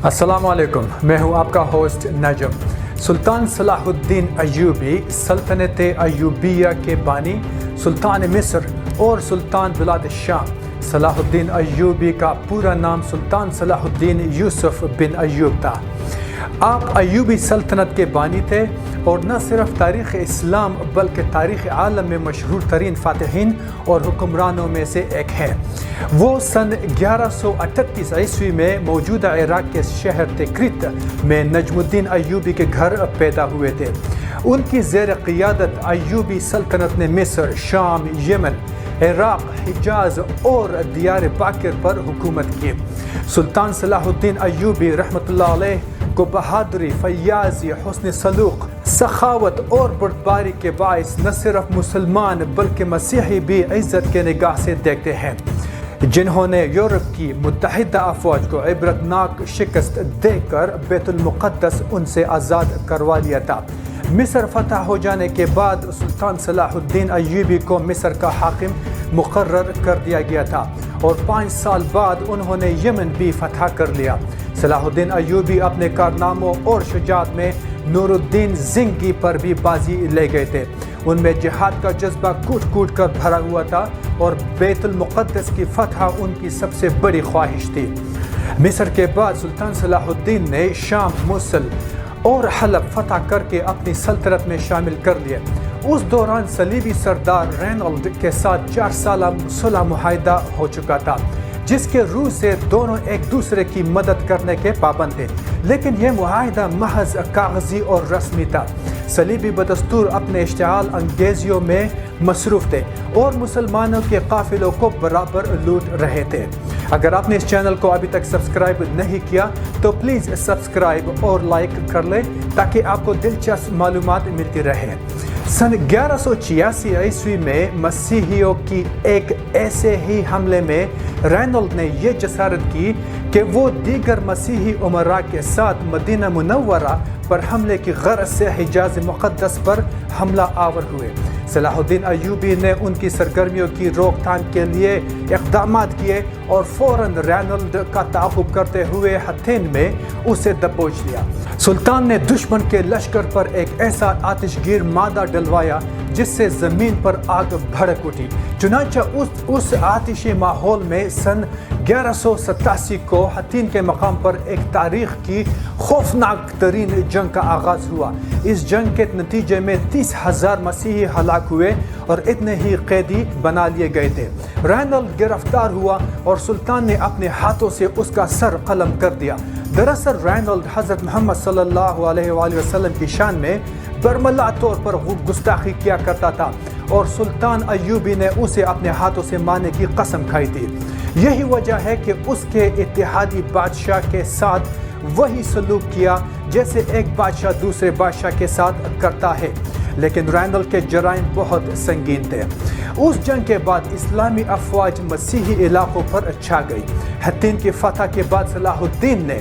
السلام علیکم، میں ہوں آپ کا ہوسٹ نجم۔ سلطان صلاح الدین ایوبی سلطنت ایوبیہ کے بانی، سلطان مصر اور سلطان بلاد الشام۔ صلاح الدین ایوبی کا پورا نام سلطان صلاح الدین یوسف بن ایوب تھا۔ آپ ایوبی سلطنت کے بانی تھے اور نہ صرف تاریخ اسلام بلکہ تاریخ عالم میں مشہور ترین فاتحین اور حکمرانوں میں سے ایک ہیں۔ وہ سن 1138 عیسوی میں موجودہ عراق کے شہر تکریت میں نجم الدین ایوبی کے گھر پیدا ہوئے تھے۔ ان کی زیر قیادت ایوبی سلطنت نے مصر، شام، یمن، عراق، حجاز اور دیار باکر پر حکومت کی۔ سلطان صلاح الدین ایوبی رحمۃ اللہ علیہ کو بہادری، فیاضی، حسن سلوک، سخاوت اور بردباری کے باعث نہ صرف مسلمان بلکہ مسیحی بھی عزت کے نگاہ سے دیکھتے ہیں، جنہوں نے یورپ کی متحدہ افواج کو عبرتناک شکست دے کر بیت المقدس ان سے آزاد کروا لیا تھا۔ مصر فتح ہو جانے کے بعد سلطان صلاح الدین ایوبی کو مصر کا حاکم مقرر کر دیا گیا تھا اور 5 سال بعد انہوں نے یمن بھی فتح کر لیا۔ صلاح الدین ایوبی اپنے کارناموں اور شجاعت میں نور الدین زنگی پر بھی بازی لے گئے تھے۔ ان میں جہاد کا جذبہ کوٹ کوٹ کر بھرا ہوا تھا اور بیت المقدس کی فتح ان کی سب سے بڑی خواہش تھی۔ مصر کے بعد سلطان صلاح الدین نے شام، موصل اور حلب فتح کر کے اپنی سلطنت میں شامل کر لیے۔ اس دوران صلیبی سردار رینالڈ کے ساتھ 4 سالہ صلح معاہدہ ہو چکا تھا، جس کے روح سے دونوں ایک دوسرے کی مدد کرنے کے پابند تھے، لیکن یہ معاہدہ محض کاغذی اور رسمی تھا۔ صلیبی بدستور اپنے اشتعال انگیزیوں میں مصروف تھے اور مسلمانوں کے قافلوں کو برابر لوٹ رہے تھے۔ اگر آپ نے اس چینل کو ابھی تک سبسکرائب نہیں کیا تو پلیز سبسکرائب اور لائک کر لیں تاکہ آپ کو دلچسپ معلومات ملتی رہے۔ سن 1186 عیسوی میں مسیحیوں کی ایک ایسے ہی حملے میں رینالڈ نے یہ جسارت کی کہ وہ دیگر مسیحی امراء کے ساتھ مدینہ منورہ پر حملے کی غرض سے حجاز مقدس پر حملہ آور ہوئے۔ صلاح الدین ایوبی نے ان کی سرگرمیوں کی روک تھام کے لیے اقدامات کیے اور فوراً رینالڈ کا تعاقب کرتے ہوئے ہتھین میں اسے دبوچ لیا۔ سلطان نے دشمن کے لشکر پر ایک ایسا آتش گیر مادہ ڈلوایا جس سے زمین پر آگ بھڑک اٹھی۔ چنانچہ اس آتشی ماحول میں سن 1187 کو ہتھین کے مقام پر ایک تاریخ کی خوفناک ترین جنگ کا آغاز ہوا۔ اس جنگ کے نتیجے میں 30,000 مسیحی ہلاک ہوئے اور اتنے ہی قیدی بنا لیے گئے تھے۔ رینالڈ گرفتار ہوا اور سلطان نے اپنے ہاتھوں سے اس کا سر قلم کر دیا۔ دراصل رینالڈ حضرت محمد صلی اللہ علیہ وآلہ وسلم کی شان میں برملا طور پر گستاخی کیا کرتا تھا اور سلطان ایوبی نے اسے اپنے ہاتھوں سے مارنے کی قسم کھائی تھی۔ یہی وجہ ہے کہ اس کے اتحادی بادشاہ کے ساتھ وہی سلوک کیا جیسے ایک بادشاہ دوسرے بادشاہ کے ساتھ کرتا ہے، لیکن رینالڈ کے جرائم بہت سنگین تھے۔ اس جنگ کے بعد اسلامی افواج مسیحی علاقوں پر چھا گئی۔ ہتھین کی فتح کے بعد صلاح الدین نے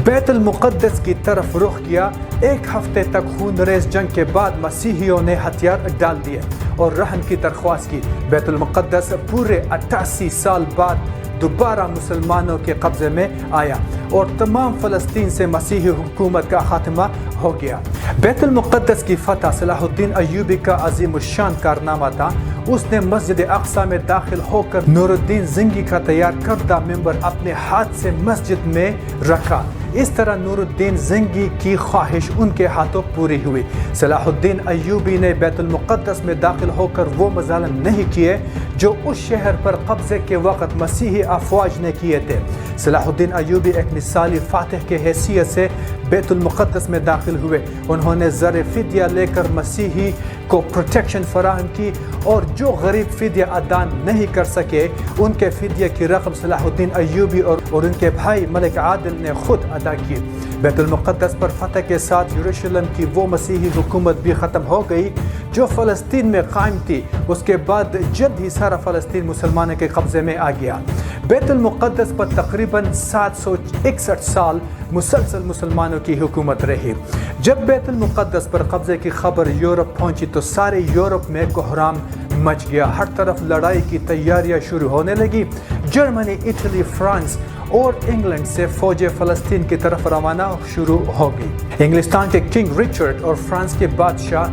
بیت المقدس کی طرف رخ کیا۔ 1 ہفتے تک خون ریز جنگ کے بعد مسیحیوں نے ہتھیار ڈال دیے اور رہن کی درخواست کی۔ بیت المقدس پورے 88 سال بعد دوبارہ مسلمانوں کے قبضے میں آیا اور تمام فلسطین سے مسیحی حکومت کا خاتمہ ہو گیا۔ بیت المقدس کی فتح صلاح الدین ایوبی کا عظیم الشان کارنامہ تھا۔ اس نے مسجد اقصی میں داخل ہو کر نور الدین زنگی کا تیار کردہ ممبر اپنے ہاتھ سے مسجد میں رکھا۔ اس طرح نور الدین زنگی کی خواہش ان کے ہاتھوں پوری ہوئی۔ صلاح الدین ایوبی نے بیت المقدس میں داخل ہو کر وہ مظالم نہیں کیے جو اس شہر پر قبضے کے وقت مسیحی افواج نے کیے تھے۔ صلاح الدین ایوبی ایک مثالی فاتح کے حیثیت سے بیت المقدس میں داخل ہوئے۔ انہوں نے زر فدیہ لے کر مسیحی کو پروٹیکشن فراہم کی اور جو غریب فدیہ ادا نہیں کر سکے ان کے فدیہ کی رقم صلاح الدین ایوبی اور ان کے بھائی ملک عادل نے خود ادا کی۔ بیت المقدس پر فتح کے ساتھ یروشلم کی وہ مسیحی حکومت بھی ختم ہو گئی جو فلسطین میں قائم تھی۔ اس کے بعد جلد ہی سارا فلسطین مسلمانوں کے قبضے میں آ گیا۔ بیت المقدس پر تقریباً 761 سال مسلسل مسلمانوں کی حکومت رہی۔ جب بیت المقدس پر قبضے کی خبر یورپ پہنچی تو سارے یورپ میں کوہرام مچ گیا، ہر طرف لڑائی کی تیاریاں شروع ہونے لگی۔ جرمنی، اٹلی، فرانس اور انگلینڈ سے فوجیں فلسطین کی طرف روانہ شروع ہو گئی۔ انگلستان کے کنگ رچرڈ اور فرانس کے بادشاہ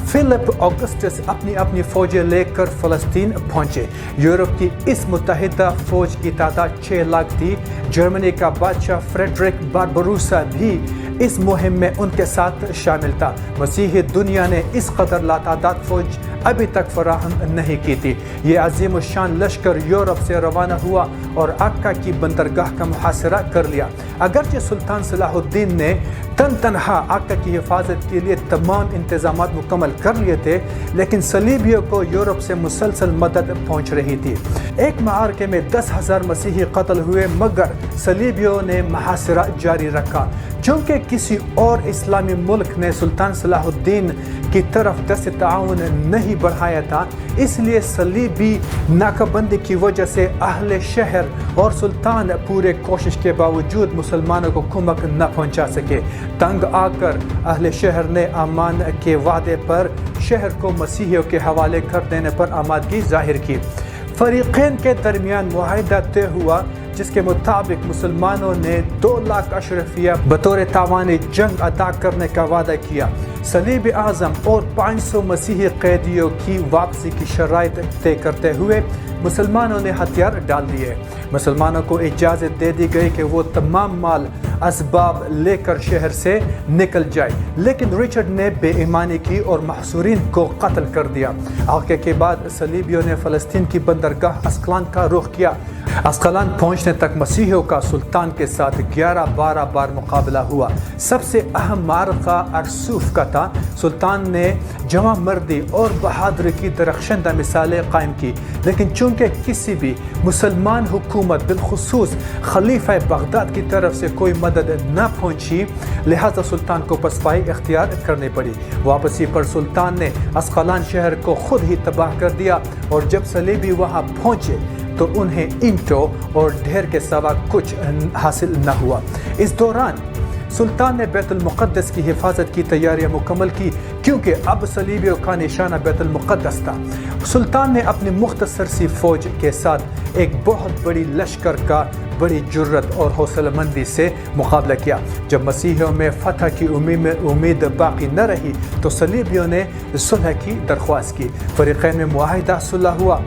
فلپ آگسٹس اپنی اپنی فوجیں لے کر فلسطین پہنچے۔ یورپ کی اس متحدہ فوج کی تعداد 6 لاکھ تھی۔ جرمنی کا بادشاہ فریڈرک باربروسا بھی اس مہم میں ان کے ساتھ شامل تھا۔ مسیحی دنیا نے اس قدر لاتعداد فوج ابھی تک فراہم نہیں کی تھی۔ یہ عظیم الشان لشکر یورپ سے روانہ ہوا اور عکا کی بندرگاہ کا محاصرہ کر لیا۔ اگرچہ سلطان صلاح الدین نے تنہا عکا کی حفاظت کے لیے تمام انتظامات مکمل کر لیے تھے، لیکن صلیبیوں کو یورپ سے مسلسل مدد پہنچ رہی تھی۔ ایک معرکے میں 10,000 مسیحی قتل ہوئے، مگر صلیبیوں نے محاصرہ جاری رکھا۔ چونکہ کسی اور اسلامی ملک نے سلطان صلاح الدین کی طرف دست تعاون نہیں بڑھایا تھا، اس لیے صلیبی ناکہ بندی کی وجہ سے اہل شہر اور سلطان پورے کوشش کے باوجود مسلمانوں کو کمک نہ پہنچا سکے۔ تنگ آ کر اہل شہر نے امان کے وعدے پر شہر کو مسیحیوں کے حوالے کر دینے پر آمادگی ظاہر کی۔ فریقین کے درمیان معاہدہ طے ہوا، جس کے مطابق مسلمانوں نے 2 لاکھ اشرفیہ بطور تاوانی جنگ ادا کرنے کا وعدہ کیا۔ صلیب اعظم اور 500 مسیحی قیدیوں کی واپسی کی شرائط طے کرتے ہوئے مسلمانوں نے ہتھیار ڈال دیے۔ مسلمانوں کو اجازت دے دی گئی کہ وہ تمام مال اسباب لے کر شہر سے نکل جائے، لیکن رچرڈ نے بے ایمانی کی اور محصورین کو قتل کر دیا۔ عاقے کے بعد صلیبیوں نے فلسطین کی بندرگاہ اسقلان کا رخ کیا۔ اسقلان پہنچنے تک مسیحیوں کا سلطان کے ساتھ 11-12 بار مقابلہ ہوا۔ سب سے اہم معرکہ ارسوف کا تھا۔ سلطان نے جواں مردی اور بہادری کی درخشندہ مثالیں قائم کی، لیکن چونکہ کسی بھی مسلمان حکومت بالخصوص خلیفہ بغداد کی طرف سے کوئی مدد نہ پہنچی، لہذا سلطان کو پسپائی اختیار کرنی پڑی۔ واپسی پر سلطان نے اسقلان شہر کو خود ہی تباہ کر دیا، اور جب صلیبی وہاں پہنچے تو انہیں اینٹوں اور ڈھیر کے سوا کچھ حاصل نہ ہوا۔ اس دوران سلطان نے بیت المقدس کی حفاظت کی تیاریاں مکمل کی، کیونکہ اب صلیبیوں کا نشانہ بیت المقدس تھا۔ سلطان نے اپنی مختصر سی فوج کے ساتھ ایک بہت بڑی لشکر کا بڑی جرت اور حوصلہ مندی سے مقابلہ کیا۔ جب مسیحیوں میں فتح کی امید باقی نہ رہی تو صلیبیوں نے صلح کی درخواست کی۔ فریقین میں معاہدہ صلح ہوا۔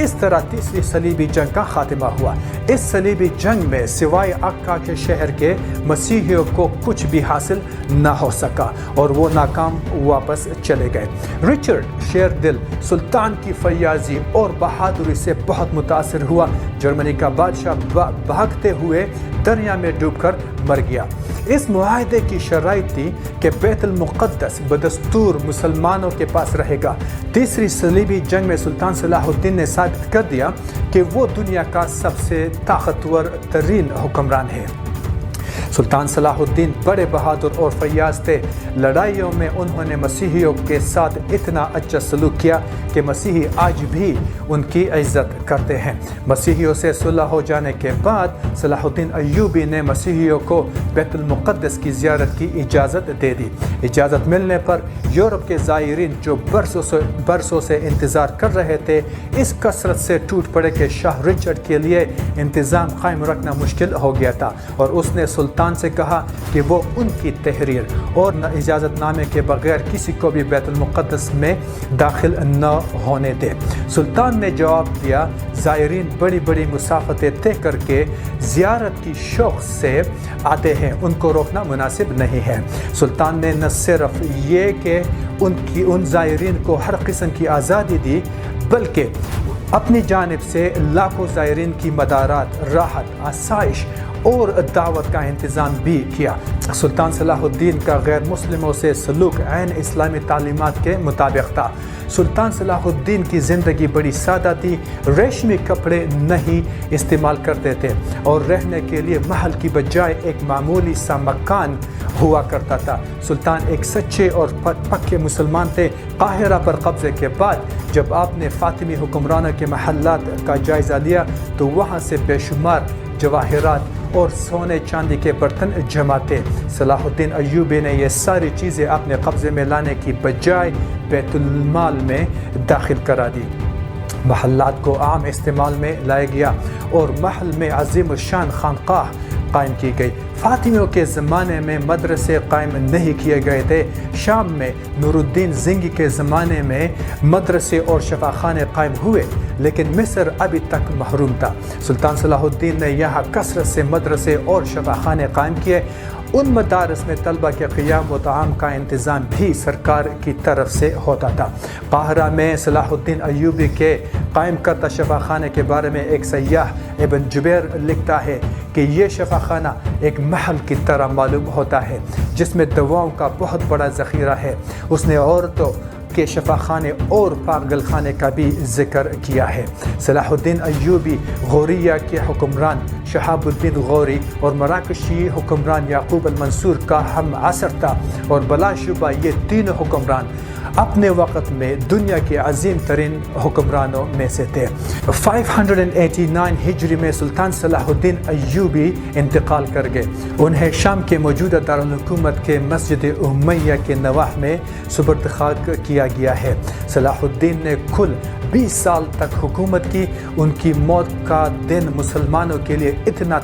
اس طرح تیسری صلیبی جنگ کا خاتمہ ہوا۔ اس صلیبی جنگ میں سوائے عکا کے شہر کے مسیحیوں کو کچھ بھی حاصل نہ ہو سکا اور وہ ناکام واپس چلے گئے۔ رچرڈ شیر دل سلطان کی فیاضی اور بہادری سے بہت متاثر ہوا۔ جرمنی کا بادشاہ بھاگتے ہوئے دریا میں ڈوب کر مر گیا۔ اس معاہدے کی شرائط تھی کہ بیت المقدس بدستور مسلمانوں کے پاس رہے گا۔ تیسری صلیبی جنگ میں سلطان صلاح الدین نے ثابت کر دیا کہ وہ دنیا کا سب سے طاقتور ترین حکمران ہے۔ سلطان صلاح الدین بڑے بہادر اور فیاض تھے۔ لڑائیوں میں انہوں نے مسیحیوں کے ساتھ اتنا اچھا سلوک کیا کہ مسیحی آج بھی ان کی عزت کرتے ہیں۔ مسیحیوں سے صلح ہو جانے کے بعد صلاح الدین ایوبی نے مسیحیوں کو بیت المقدس کی زیارت کی اجازت دے دی۔ اجازت ملنے پر یورپ کے زائرین جو برسوں سے انتظار کر رہے تھے، اس کثرت سے ٹوٹ پڑے کہ شاہ رچرڈ کے لیے انتظام قائم رکھنا مشکل ہو گیا تھا، اور اس نے سلطان سے کہا کہ وہ ان کی تحریر اور اجازت نامے کے بغیر کسی کو بھی بیت المقدس میں داخل نہ ہونے دے۔ سلطان نے جواب دیا، زائرین بڑی بڑی مسافتیں طے کر کے زیارت کی شوق سے آتے ہیں، ان کو روکنا مناسب نہیں ہے۔ سلطان نے نہ صرف یہ کہ ان زائرین کو ہر قسم کی آزادی دی، بلکہ اپنی جانب سے لاکھوں زائرین کی مدارات، راحت، آسائش اور دعوت کا انتظام بھی کیا۔ سلطان صلاح الدین کا غیر مسلموں سے سلوک عین اسلامی تعلیمات کے مطابق تھا۔ سلطان صلاح الدین کی زندگی بڑی سادہ تھی، ریشمی کپڑے نہیں استعمال کرتے تھے اور رہنے کے لیے محل کی بجائے ایک معمولی سا مکان ہوا کرتا تھا۔ سلطان ایک سچے اور پکے مسلمان تھے۔ قاہرہ پر قبضے کے بعد جب آپ نے فاطمی حکمرانوں کے محلات کا جائزہ لیا تو وہاں سے بے شمار جواہرات اور سونے چاندی کے برتن جمع تھے۔ صلاح الدین ایوبی نے یہ ساری چیزیں اپنے قبضے میں لانے کی بجائے بیت المال میں داخل کرا دی۔ محلات کو عام استعمال میں لایا گیا اور محل میں عظیم الشان خانقاہ قائم کی گئی۔ فاطمیوں کے زمانے میں مدرسے قائم نہیں کیے گئے تھے۔ شام میں نور الدین زنگی کے زمانے میں مدرسے اور شفاخانے قائم ہوئے، لیکن مصر ابھی تک محروم تھا۔ سلطان صلاح الدین نے یہاں کثرت سے مدرسے اور شفاخانے قائم کیے۔ ان مدارس میں طلبہ کے قیام و طعام کا انتظام بھی سرکار کی طرف سے ہوتا تھا۔ قاہرہ میں صلاح الدین ایوبی کے قائم کردہ شفاخانے کے بارے میں ایک سیاح ابن جبیر لکھتا ہے کہ یہ شفاخانہ ایک محل کی طرح معلوم ہوتا ہے جس میں دواؤں کا بہت بڑا ذخیرہ ہے۔ اس نے عورتوں کے شفاخانے اور پاگل خانے کا بھی ذکر کیا ہے۔ صلاح الدین ایوبی غوریہ کے حکمران شہاب الدین غوری اور مراکشی حکمران یعقوب المنصور کا ہم عصر تھا، اور بلا شبہ یہ تینوں حکمران اپنے وقت میں دنیا کے عظیم ترین حکمرانوں میں سے تھے۔ 589 ہجری میں سلطان صلاح الدین ایوبی انتقال کر گئے۔ انہیں شام کے موجودہ دارالحکومت کے مسجد امیہ کے نواح میں سپرد خاک کیا گیا ہے۔ صلاح الدین نے کل 20 سال تک حکومت کی۔ ان کی موت کا دن مسلمانوں کے لیے اتنا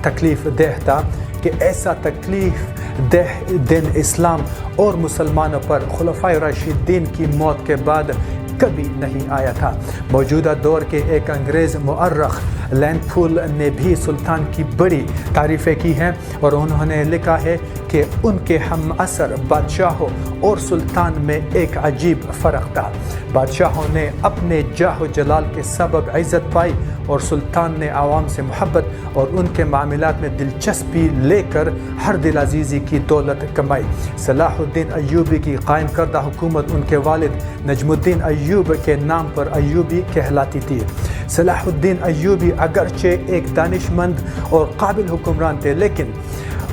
تکلیف دہ تھا کہ ایسا تکلیف دہ دن اسلام اور مسلمانوں پر خلفائے راشدین کی موت کے بعد کبھی نہیں آیا تھا۔ موجودہ دور کے ایک انگریز مورخ لینڈ پول نے بھی سلطان کی بڑی تعریفیں کی ہیں، اور انہوں نے لکھا ہے کہ ان کے ہم عصر بادشاہوں اور سلطان میں ایک عجیب فرق تھا۔ بادشاہوں نے اپنے جاہ و جلال کے سبب عزت پائی، اور سلطان نے عوام سے محبت اور ان کے معاملات میں دلچسپی لے کر ہر دل عزیزی کی دولت کمائی۔ صلاح الدین ایوبی کی قائم کردہ حکومت ان کے والد نجم الدین ایوب کے نام پر ایوبی کہلاتی تھی۔ صلاح الدین ایوبی اگرچہ ایک دانش مند اور قابل حکمران تھے، لیکن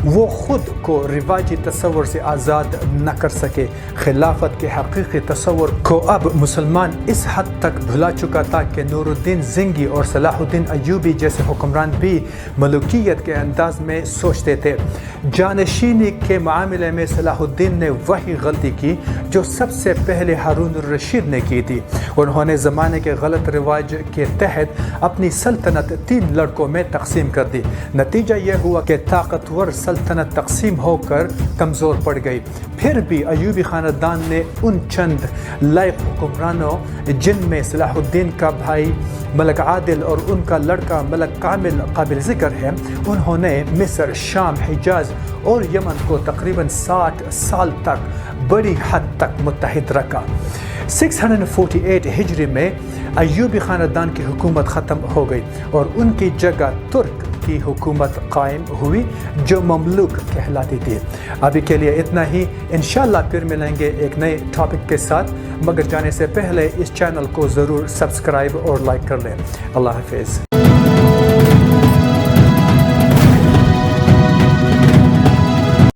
وہ خود کو رواجی تصور سے آزاد نہ کر سکے۔ خلافت کے حقیقی تصور کو اب مسلمان اس حد تک بھلا چکا تھا کہ نور الدین زنگی اور صلاح الدین ایوبی جیسے حکمران بھی ملوکیت کے انداز میں سوچتے تھے۔ جانشینی کے معاملے میں صلاح الدین نے وہی غلطی کی جو سب سے پہلے ہارون الرشید نے کی تھی۔ انہوں نے زمانے کے غلط رواج کے تحت اپنی سلطنت 3 لڑکوں میں تقسیم کر دی۔ نتیجہ یہ ہوا کہ طاقتور سلطنت تقسیم ہو کر کمزور پڑ گئی۔ پھر بھی ایوبی خاندان نے ان چند لائق حکمرانوں جن میں صلاح الدین کا بھائی ملک عادل اور ان کا لڑکا ملک کامل قابل ذکر ہے، انہوں نے مصر، شام، حجاز اور یمن کو تقریباً 60 سال تک بڑی حد تک متحد رکھا۔ 648 ہجری میں ایوبی خاندان کی حکومت ختم ہو گئی اور ان کی جگہ ترک کی حکومت قائم ہوئی جو مملوک کہلاتی تھی۔ ابھی کے لیے اتنا ہی، انشاءاللہ پھر ملیں گے ایک نئے ٹاپک کے ساتھ، مگر جانے سے پہلے اس چینل کو ضرور سبسکرائب اور لائک کر لیں۔ اللہ حافظ۔